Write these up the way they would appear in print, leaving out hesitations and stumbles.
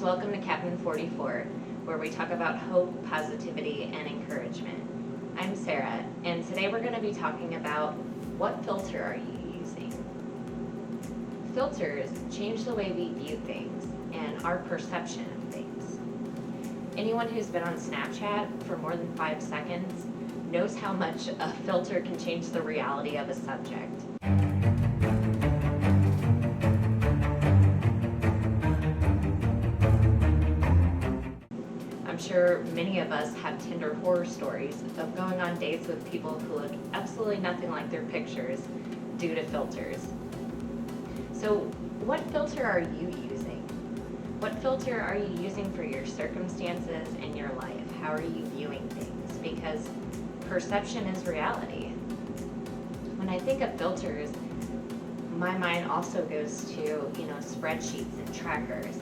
welcome to Captain 44, where we talk about hope, positivity, and encouragement. I'm Sarah, and today we're going to be talking about what filter are you using? Filters change the way we view things and our perception of things. Anyone who's been on Snapchat for more than 5 seconds knows how much a filter can change the reality of a subject. I'm sure many of us have Tinder horror stories of going on dates with people who look absolutely nothing like their pictures due to filters. So what filter are you using? What filter are you using for your circumstances and your life? How are you viewing things? Because perception is reality. When I think of filters, my mind also goes to, spreadsheets and trackers.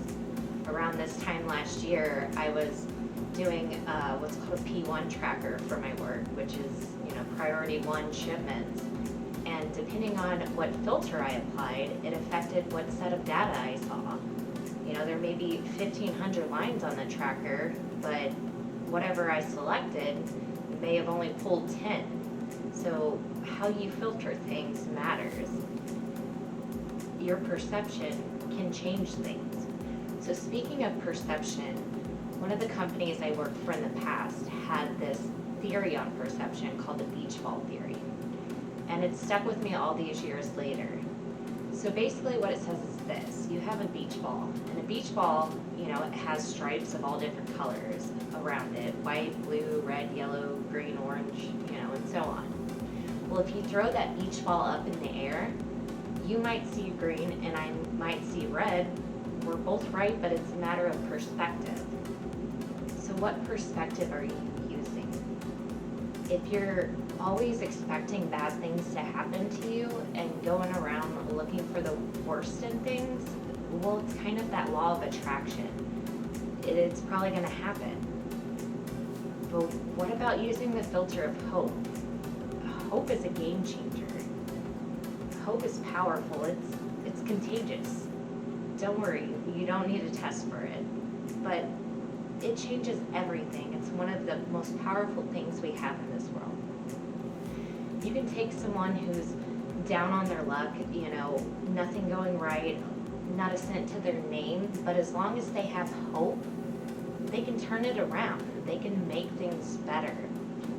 Around this time last year, I was doing what's called a P1 tracker for my work, which is, priority 1 shipments. And depending on what filter I applied, it affected what set of data I saw. There may be 1,500 lines on the tracker, but whatever I selected may have only pulled 10. So how you filter things matters. Your perception can change things. So speaking of perception, one of the companies I worked for in the past had this theory on perception called the beach ball theory. And it stuck with me all these years later. So basically what it says is this: you have a beach ball, and a beach ball, it has stripes of all different colors around it: white, blue, red, yellow, green, orange, and so on. Well, if you throw that beach ball up in the air, you might see green and I might see red. We're both right, but it's a matter of perspective. So what perspective are you using? If you're always expecting bad things to happen to you and going around looking for the worst in things, well, it's kind of that law of attraction. It's probably going to happen. But what about using the filter of hope? Hope is a game changer. Hope is powerful. It's contagious. Don't worry, you don't need a test for it. But it changes everything. It's one of the most powerful things we have in this world. You can take someone who's down on their luck, nothing going right, not a cent to their name, but as long as they have hope, they can turn it around. They can make things better.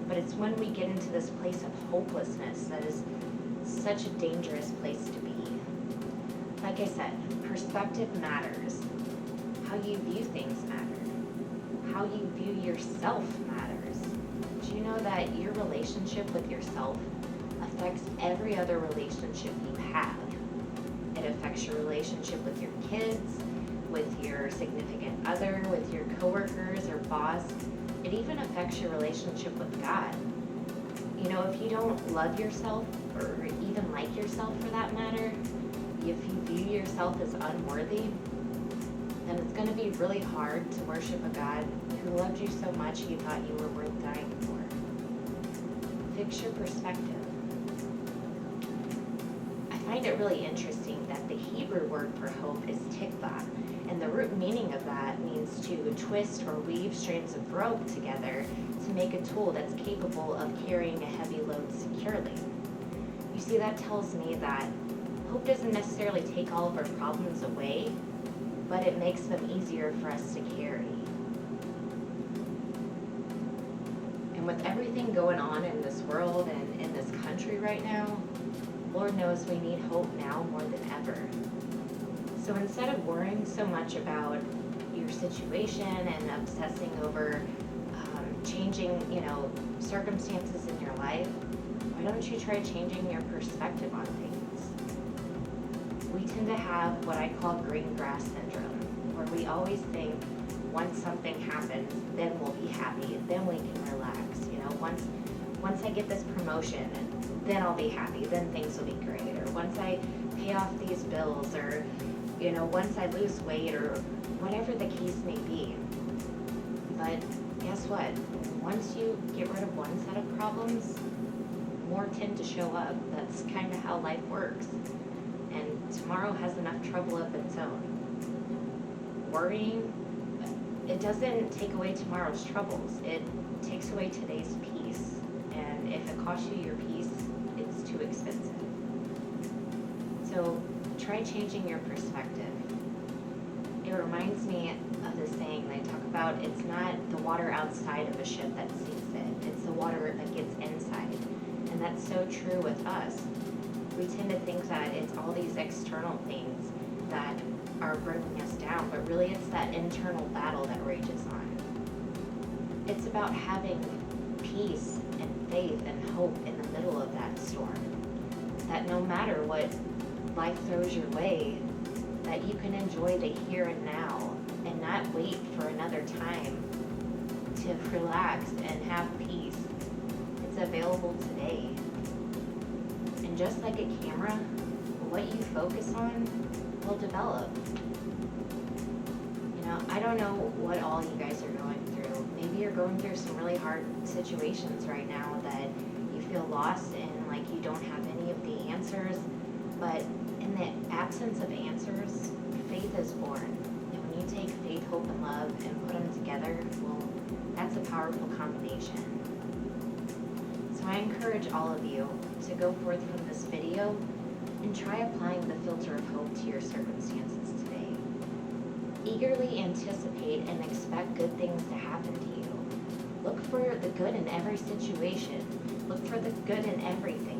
But it's when we get into this place of hopelessness that is such a dangerous place to be. Like I said, perspective matters. How you view things matter. How you view yourself matters. Do you know that your relationship with yourself affects every other relationship you have? It affects your relationship with your kids, with your significant other, with your coworkers or boss. It even affects your relationship with God. If you don't love yourself, or even like yourself for that matter, if you view yourself as unworthy, then it's going to be really hard to worship a God who loved you so much he thought you were worth dying for. Fix your perspective. I find it really interesting that the Hebrew word for hope is tikvah, and the root meaning of that means to twist or weave strands of rope together to make a tool that's capable of carrying a heavy load securely. You see, that tells me that hope doesn't necessarily take all of our problems away, but it makes them easier for us to carry. And with everything going on in this world and in this country right now, Lord knows we need hope now more than ever. So instead of worrying so much about your situation and obsessing over changing, circumstances in your life, why don't you try changing your perspective on things? We tend to have what I call green grass syndrome, where we always think once something happens, then we'll be happy, then we can relax. Once I get this promotion, then I'll be happy, then things will be great. Or once I pay off these bills, or once I lose weight, or whatever the case may be. But guess what? Once you get rid of one set of problems, more tend to show up. That's kind of how life works. And tomorrow has enough trouble of its own. Worrying it doesn't take away tomorrow's troubles. It takes away today's peace. And if it costs you your peace, it's too expensive. So try changing your perspective. It reminds me of the saying they talk about, it's not the water outside of a ship that sinks it, it's the water that gets inside. And that's so true with us. We tend to think that it's all these external things that are bringing us down, but really it's that internal battle that rages on. It's about having peace and faith and hope in the middle of that storm. That no matter what life throws your way, that you can enjoy the here and now and not wait for another time to relax and have peace. It's available today. And just like a camera, what you focus on will develop. You know, I don't know what all you guys are going through. Maybe you're going through some really hard situations right now that you feel lost and like you don't have any of the answers. But in the absence of answers, faith is born. And when you take faith, hope, and love and put them together, well, that's a powerful combination. So I encourage all of you to go forth from this video and try applying the filter of hope to your circumstances today. Eagerly anticipate and expect good things to happen to you. Look for the good in every situation. Look for the good in everything.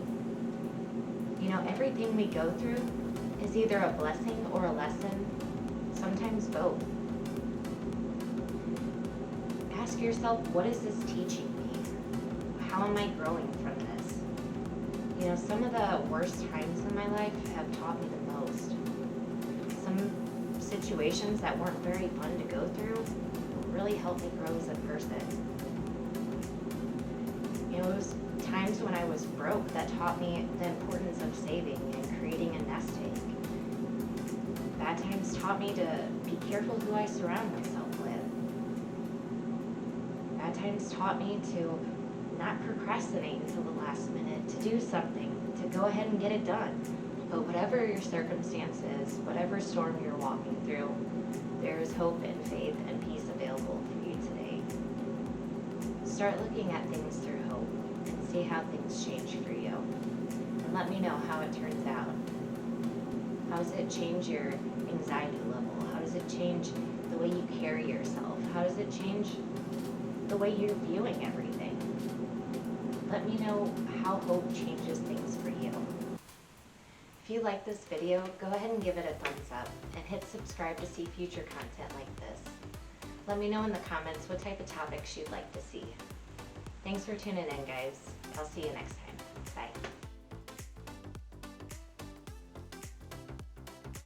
You know, everything we go through is either a blessing or a lesson, sometimes both. Ask yourself, what is this teaching me? How am I growing from this? You know, some of the worst times in my life have taught me the most. Some situations that weren't very fun to go through really helped me grow as a person. You know, it was times when I was broke that taught me the importance of saving and creating a nest egg. Bad times taught me to be careful who I surround myself with. Bad times taught me to not procrastinate until the last minute, to do something, to go ahead and get it done. But whatever your circumstances, whatever storm you're walking through, there is hope and faith and peace available for you today. Start looking at things through hope and see how things change for you. And let me know how it turns out. How does it change your anxiety level? How does it change the way you carry yourself? How does it change the way you're viewing everything? Let me know how hope changes things for you. If you like this video, go ahead and give it a thumbs up and hit subscribe to see future content like this. Let me know in the comments what type of topics you'd like to see. Thanks for tuning in, guys. I'll see you next time.